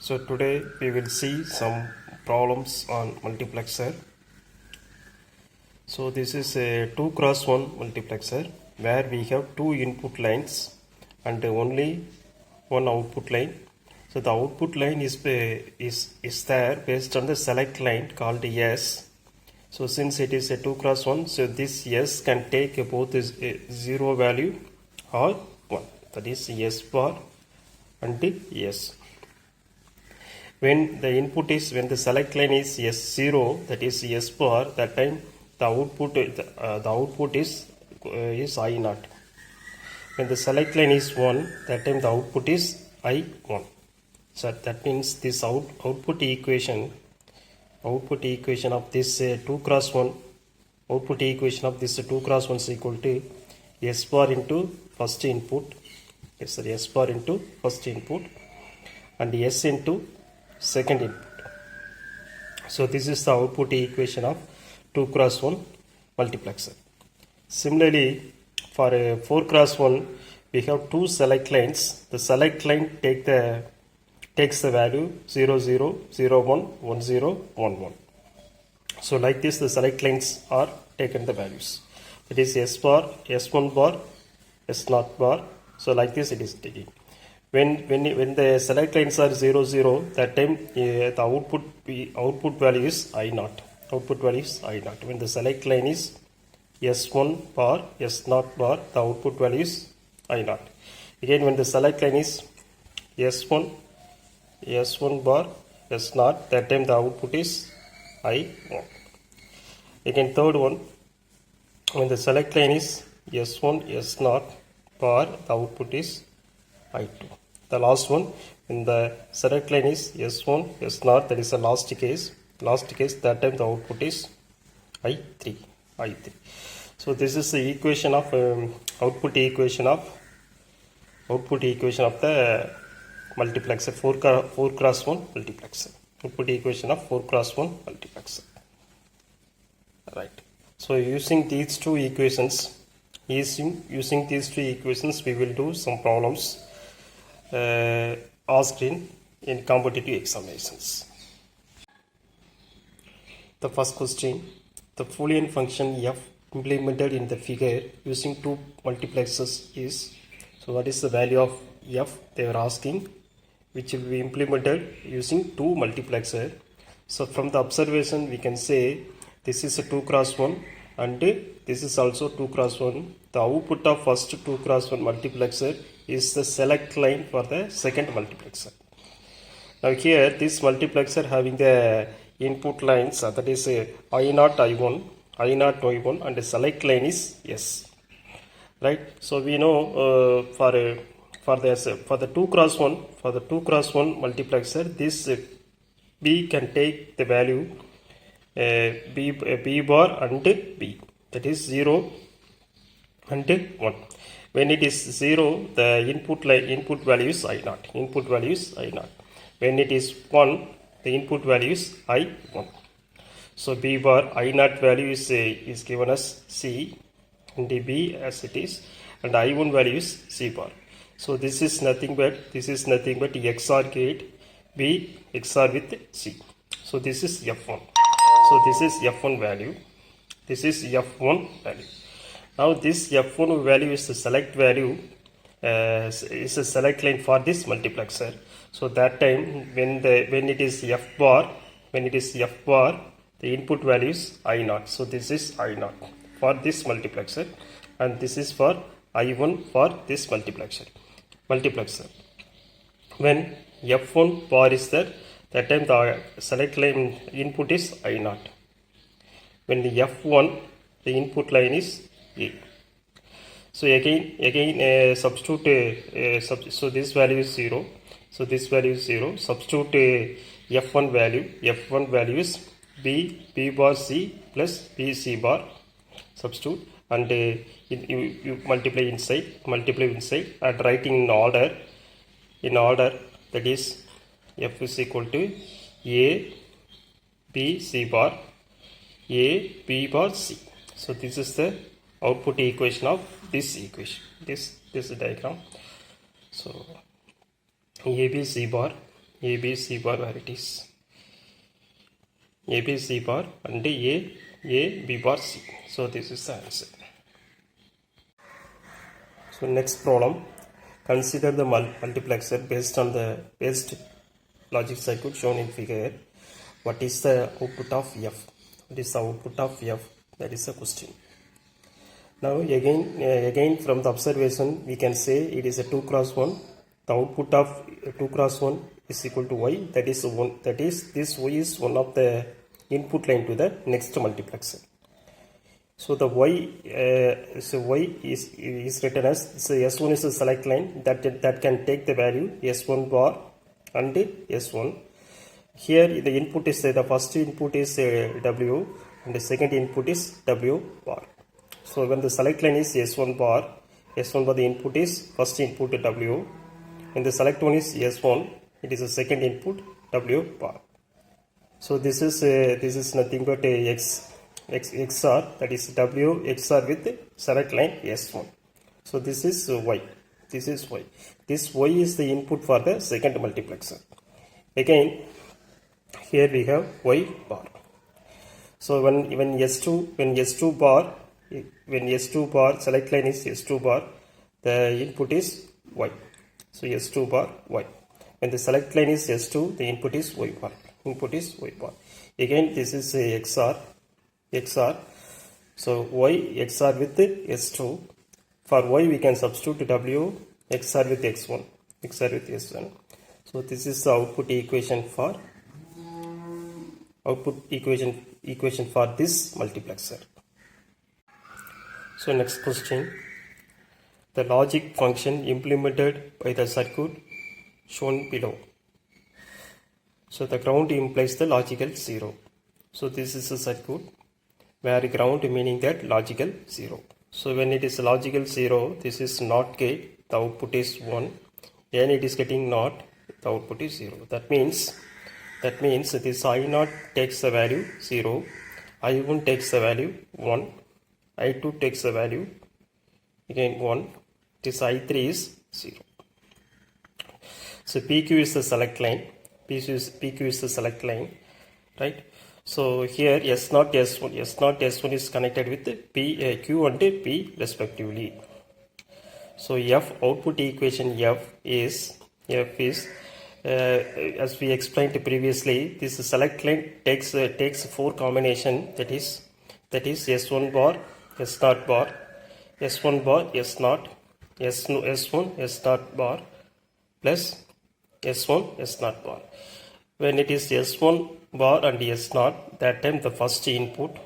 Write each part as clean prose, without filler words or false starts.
So today we will see some problems on multiplexer. So this is a 2x1 multiplexer where we have two input lines and only one output line. So the output line is there based on the select line called S. So since it is a 2x1, so this S can take both is a 0 value or 1. That is S bar and S. When the select line is S0, that is S bar, that time the output is I0. When the select line is 1, that time the output is I1. So that means this output equation of this 2x1 output equation of this 2x1 is equal to S bar into first input. S bar into first input and S into second input. So this is the output equation of 2x1 multiplexer. Similarly, for a 4x1, we have two select lines. The select line takes the value 0, 0, 0, 1, 1, 0, 1, 1. So like this, the select lines are taken the values. It is S bar, S1 bar, S0 bar. So like this it is taking. When the select lines are 0, 0, that time the output value is I0. Output value is I0. When the select line is S1 bar, S0 bar, the output value is I0. Again, when the select line is S1 bar, S0, that time the output is I1. Again, third one, when the select line is S1, S0 bar, the output is I2. The last one, when the select line is S1, S0, that is the last case, that time the output is I3. So this is the equation of output equation of the multiplexer 4x1 multiplexer. Output equation of 4x1 multiplexer. Right. So using these two equations, we will do some problems asked in competitive examinations. The first question, the Boolean function f implemented in the figure using two multiplexers is, so what is the value of f they were asking, which will be implemented using two multiplexer. So from the observation we can say this is a 2x1 and this is also 2x1. The output of first 2x1 multiplexer is the select line for the second multiplexer. Now here this multiplexer having the input lines, that is I0, I1 and the select line is S. Right. So we know for the 2x1 multiplexer, this B can take the value B bar and B, that is 0 and 1. When it is 0, the input value is I0. When it is 1, the input value is I1. So B bar I0 value is given as C and B as it is, and I1 value is C bar. So this is nothing but XOR gate B XOR with C. So this is F1. So this is F1 value. Now this F1 value is the select value, is a select line for this multiplexer. So that time when it is F bar, the input value is I0. So this is I0 for this multiplexer, and this is for I1 for this multiplexer. When F1 bar is there, that time the select line input is I0. When the F1, the input line is A. So again substitute, so this value is 0. So this value is 0. Substitute F1 value. F1 value is B bar C plus B C bar. Substitute and you multiply inside and writing in order. That is F is equal to A B C bar, A B bar C. So this is the output equation of this equation, this diagram. So A B C bar, A, B, C bar where it is. A, B, C bar and A, B bar, C. So this is the answer. So next problem, consider the multiplexer based on the based logic circuit shown in figure. What is the output of F? What is the output of F? That is the question. Now again from the observation we can say it is a 2 cross 1. The output of 2 cross 1 is equal to Y. That is one. That is this Y is one of the input line to the next multiplexer. So the Y is written as, so S1 is a select line that can take the value S1 bar and S1. Here the input is the first input is W and the second input is W bar. So when the select line is S1 bar, the input is first input W, and the select one is S1, it is the second input W bar. So this is nothing but a XOR, that is W XOR with select line S1. So this is Y. This is Y. This Y is the input for the second multiplexer. Again, here we have Y bar. So when S2 bar select line is S2 bar, the input is Y. So S2 bar Y. When the select line is S2, the input is Y bar. Input is Y bar. Again, this is a XOR. So Y XOR with S2. For Y we can substitute W XOR with X1. XOR with S1. So this is the output equation for this multiplexer. So next question, the logic function implemented by the circuit shown below. So the ground implies the logical 0. So this is a circuit where ground meaning that logical 0. So when it is logical 0, this is NOT gate, the output is 1. Then it is getting NOT, the output is 0. That means this I0 takes the value 0, I1 takes the value 1, I2 takes the value again 1, this I3 is 0. So PQ is the select line, PQ is the select line, right? So here S0, S1 is connected with Q and P respectively. So F output equation F is as we explained previously, this select line takes 4 combination, that is S1 bar, S0 bar, S1 bar, S0, S1, S0 bar plus S1, S0 bar. When it is S1 bar and S0, that time the first input,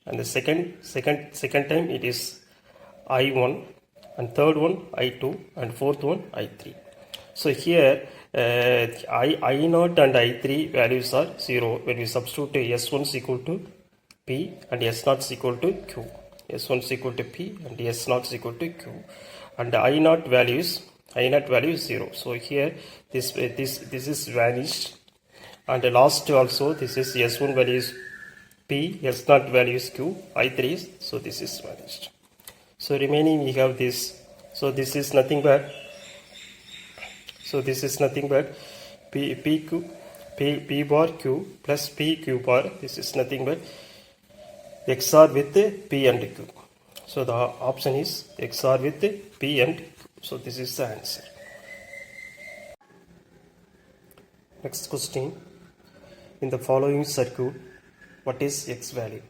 and the second time it is I1, and third one I2, and fourth one I3. So here I0 and I3 values are 0 when we substitute S1 is equal to P and S0 is equal to Q. S1 is equal to P and S0 is equal to Q. And I0 value is 0. So here this is vanished. And the last also, this is S1 value is P, S0 value is Q, I3 is, so this is vanished. So remaining we have this. So this is nothing but P bar Q plus PQ bar. This is nothing but XOR with P and Q. So the option is XOR with P and Q. So this is the answer. Next question. In the following circuit, what is X value?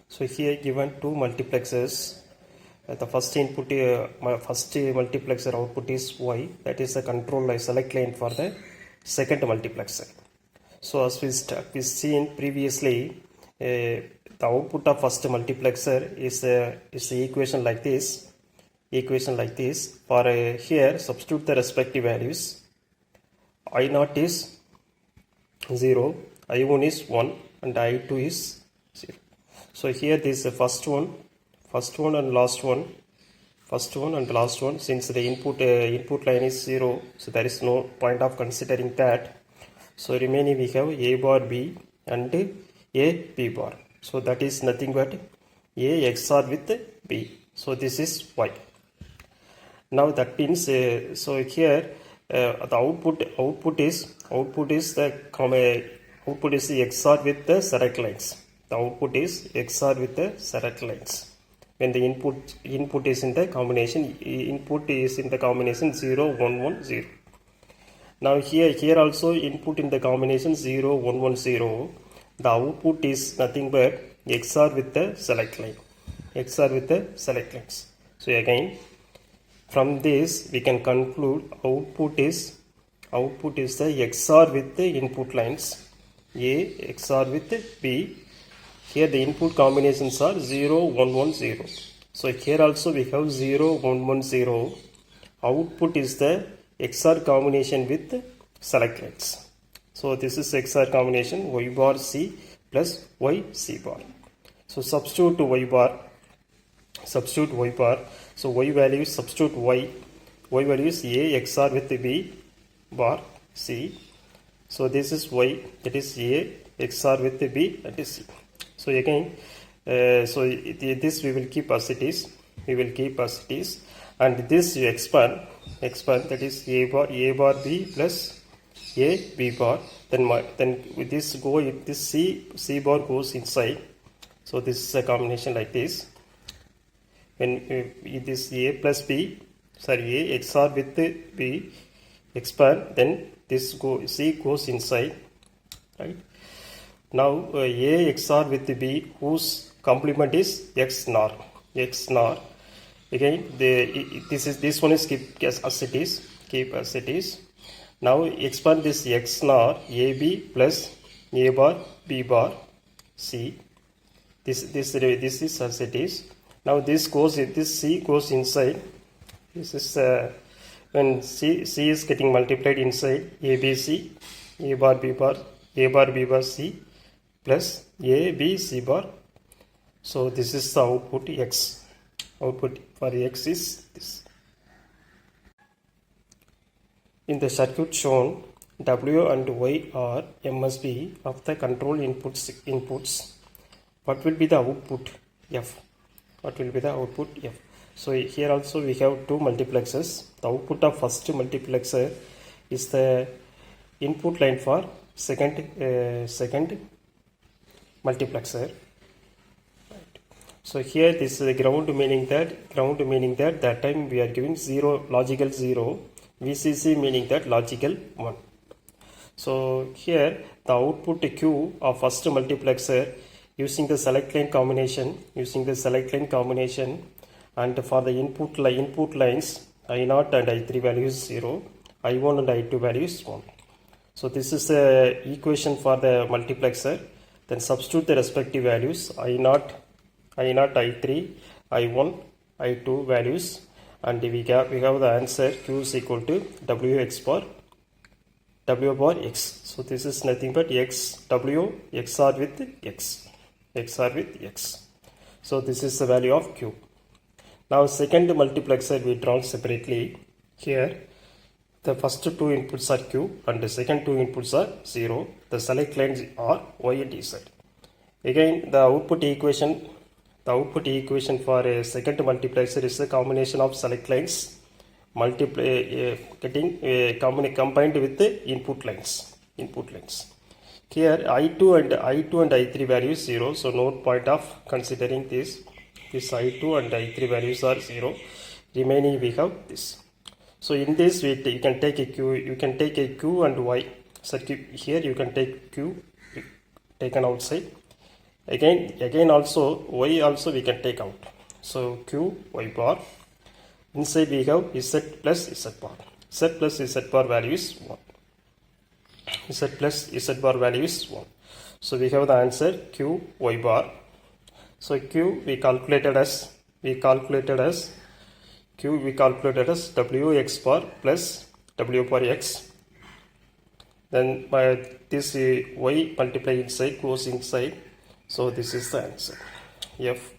So here given 2 multiplexers. The first input, first multiplexer output is Y. That is the control select line for the second multiplexer. So as we seen previously, the output of first multiplexer is the equation like this. For here, substitute the respective values. I0 is 0, I1 is 1, and I2 is 0. So here this is the first one and last one, since the input line is 0, so there is no point of considering that. So remaining we have A bar B and A B bar. So that is nothing but A XOR with B. So this is Y. Now that means so here the output is the XOR with the select lines. The output is XOR with the select lines. When the input is in the combination 0 1 1 0. Now here also input in the combination 0 1 1 0. The output is nothing but XOR with the select line. XOR with the select lines. So again, from this we can conclude output is the XOR with the input lines A XOR with B. Here the input combinations are 0 1 1 0. So here also we have 0 1 1 0. Output is the XOR combination with select lines. So this is XOR combination Y bar C plus Y C bar. So substitute Y bar. So Y value substitute Y value is A XOR with B bar C. So this is Y, that is A XOR with B, that is C. So again, this we will keep as it is. And this you expand, that is A bar B plus A B bar. Then with this C bar goes inside. So this is a combination like this. When this A plus B, A XOR with B expand, then this C goes inside, right? Now A XOR with B whose complement is X NOR. Again this one is keep as it is. Now expand this X NOR AB plus A bar B bar C. This is as it is. Now this C goes inside. This is when C is getting multiplied inside ABC, A bar B bar C plus A B C bar. So this is the output X. Output for X is this. In the circuit shown, W and Y are MSB of the control inputs. What will be the output? F. So here also we have two multiplexers. The output of first multiplexer is the input line for second multiplexer. Right. So here this is the ground, meaning that that time we are giving 0, logical 0, VCC meaning that logical 1. So here the output Q of first multiplexer using the select line combination, and for the input lines I0 and I3 value is 0, I1 and I2 value is 1. So this is the equation for the multiplexer. Then substitute the respective values I0, I3, I1, I2 values, and we have the answer Q is equal to W bar X. So this is nothing but W XOR with X. So this is the value of Q. Now second multiplexer we drawn separately. Here the first two inputs are Q and the second two inputs are 0. The select lines are Y and Z. Again the output equation for a second multiplexer is a combination of select lines combined with the input lines. Here I2 and I3 values 0, so no point of considering this I2 and I3 values are 0. Remaining we have this. So in this you can take a Q and Y circuit. Here you can take Q taken outside. Again also Y also we can take out. So Q Y bar. Inside we have Z plus Z bar. Z plus Z bar value is 1. Z plus Z bar value is 1. So we have the answer Q Y bar. So Q we calculated as W X bar plus W bar X. Then by this Y multiply inside goes inside. So this is the answer. F.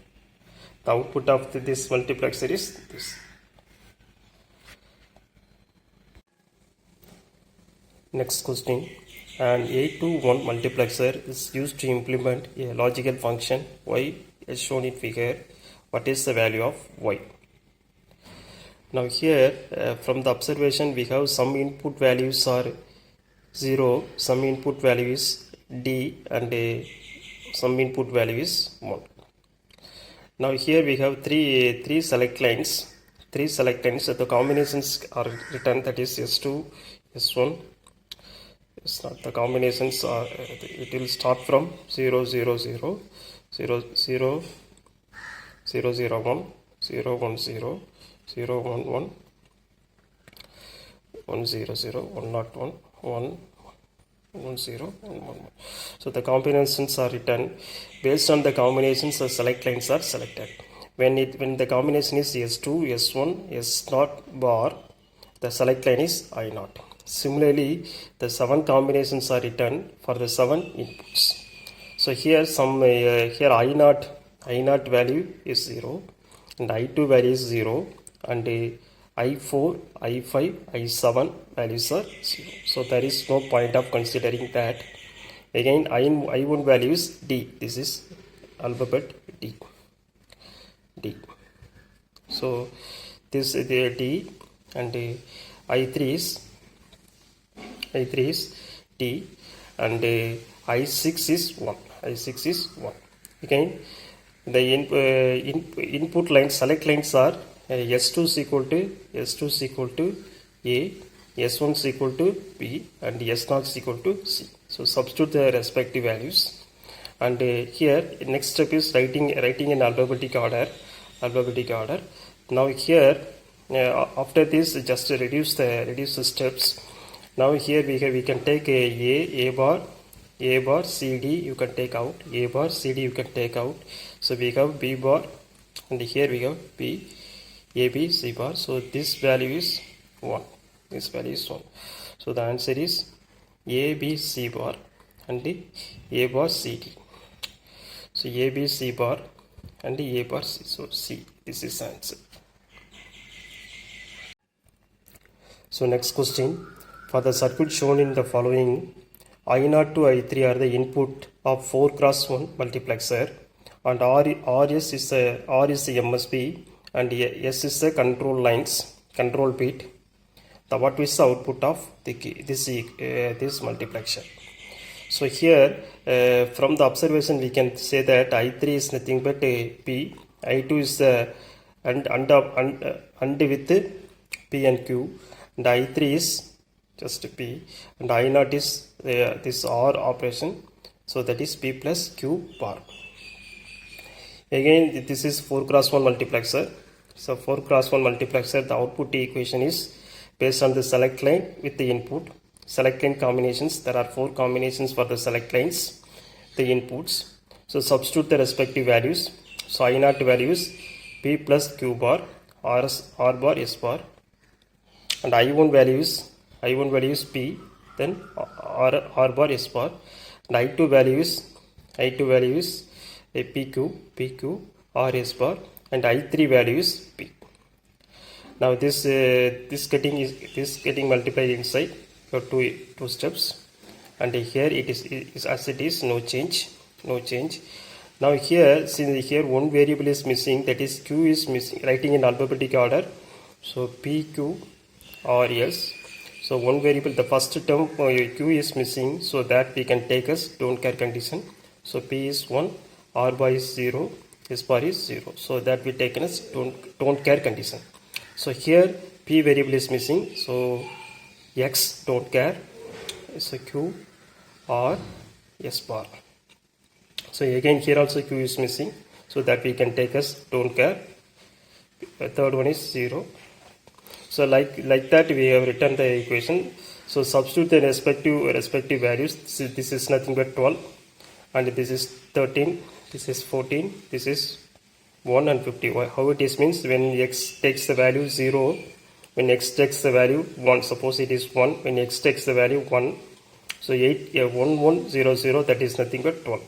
The output of this multiplexer is this. Next question. An 8 to 1 multiplexer is used to implement a logical function Y as shown in figure. What is the value of Y? Now here from the observation we have some input values are 0, some input value is D, and some input value is 1. Now here we have three select lines. Three select lines. So the combinations are written, that is S2, S1. It's not the combinations are. It will start from 0, 0, 0, 0, 0, 0, 0, 1, 0, 1, 0, 0, 1, 1, 1, 0, 0, 1, not 1, 1, 1, 0, 1, 1, 1. So the combinations are written based on the combinations. The select lines are selected. When the combination is S2, S1, S0 bar, the select line is I0. Similarly, the 7 combinations are written for the 7 inputs. So here here I0 value is 0, and I2 value is 0, and I4, I5, I7 values are 0. So there is no point of considering that. Again, I1 value is D. This is alphabet D. D. So this is the D, and I3 is D, and I6 is 1. I6 is 1. Again, the input lines, select lines are S2 is equal to A, S1 is equal to B, and S0 is equal to C. So substitute the respective values, and here next step is writing in alphabetic order. Now here after this, just reduce the steps. Now here we can take a bar, CD you can take out, A bar, CD you can take out. So we have B bar, and here we have B, A, B, C bar. So this value is 1. This value is 1. So the answer is A, B, C bar, and A bar, CD. So A, B, C bar, and A bar, C. So C. This is answer. So next question. For the circuit shown in the following, I0 to I3 are the input of 4x1 multiplexer, and R is the MSB, and S is the control bit. What is the output of this multiplexer? So here from the observation we can say that I3 is nothing but P, I2 is the and with P and Q, and I3 is just P, and I0 is this OR operation, so that is P plus Q bar. Again, this is 4x1 multiplexer. So 4x1 multiplexer, the output equation is based on the select line with the input. Select line combinations, there are 4 combinations for the select lines, the inputs. So substitute the respective values. So I0 value is P plus Q bar, R bar, S bar, and I1 value is P, then R bar, S bar, and I2 value is PQ, R, S bar, and I3 value is P. Now this getting multiplied inside for two steps, and here it is as it is, no change. Now here, since here one variable is missing, that is Q is missing, writing in alphabetic order. So PQ or S. So one variable, the first term Q is missing, so that we can take as don't care condition. So P is 1, R bar is 0, S bar is 0. So that we taken as don't care condition. So here P variable is missing, so X don't care, so Q, R, S bar. So again here also Q is missing, so that we can take as don't care. The third one is 0. So like that we have written the equation. So substitute the respective values. This is nothing but 12, and this is 13, this is 14, this is 1 and 50. How it is means, when X takes the value 0, when X takes the value 1, suppose it is 1, when X takes the value 1, so 1 1 0 0, that is nothing but 12.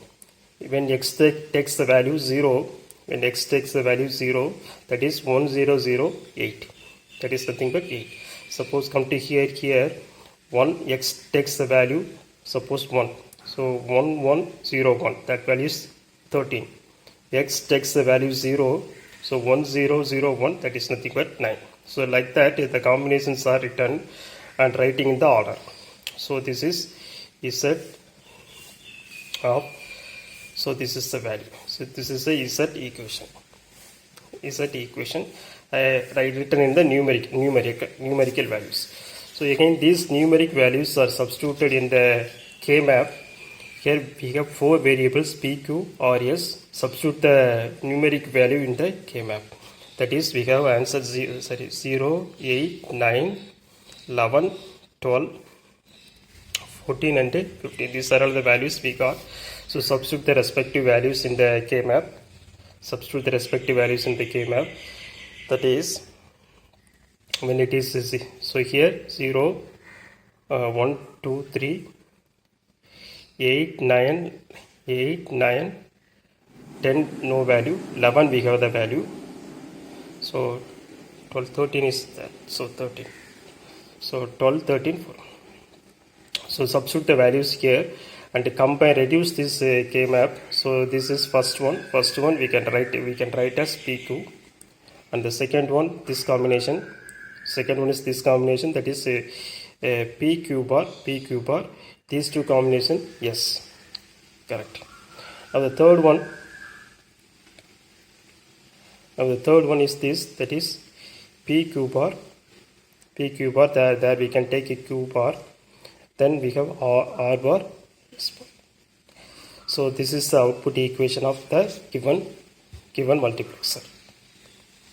When X takes the value 0, when X takes the value 0, that is 1 0 0 8, that is nothing but 8. Suppose come to here 1, X takes the value, suppose 1, so 1 1 0 1, that value is 13. X takes the value 0, so 1 0 0 1, that is nothing but 9. So like that, the combinations are written and writing in the order. So this is Z of, so this is the value. So this is the Z equation. Written in the numerical values. So again, these numeric values are substituted in the K map. Here we have 4 variables P, Q, R, S. Substitute the numeric value in the K map. That is, we have answer 0, 8, 9, 11, 12, 14 and 15. These are all the values we got. So substitute the respective values in the K map. Substitute the respective values in the K map. That is, when it is, so here 0, 1, 2, 3, 8, 9, 10, no value, 11 we have the value. So 12, 13 is that, so 13. So 12, 13, 4. So substitute the values here and compare, reduce this K map. So this is first one we can write as PQ, and the second one, this combination, second one is this combination, that is PQ bar. These two combination, yes, correct. Now the third one is this, that is PQ bar. There we can take a Q bar. Then we have R bar. So this is the output equation of the given multiplexer.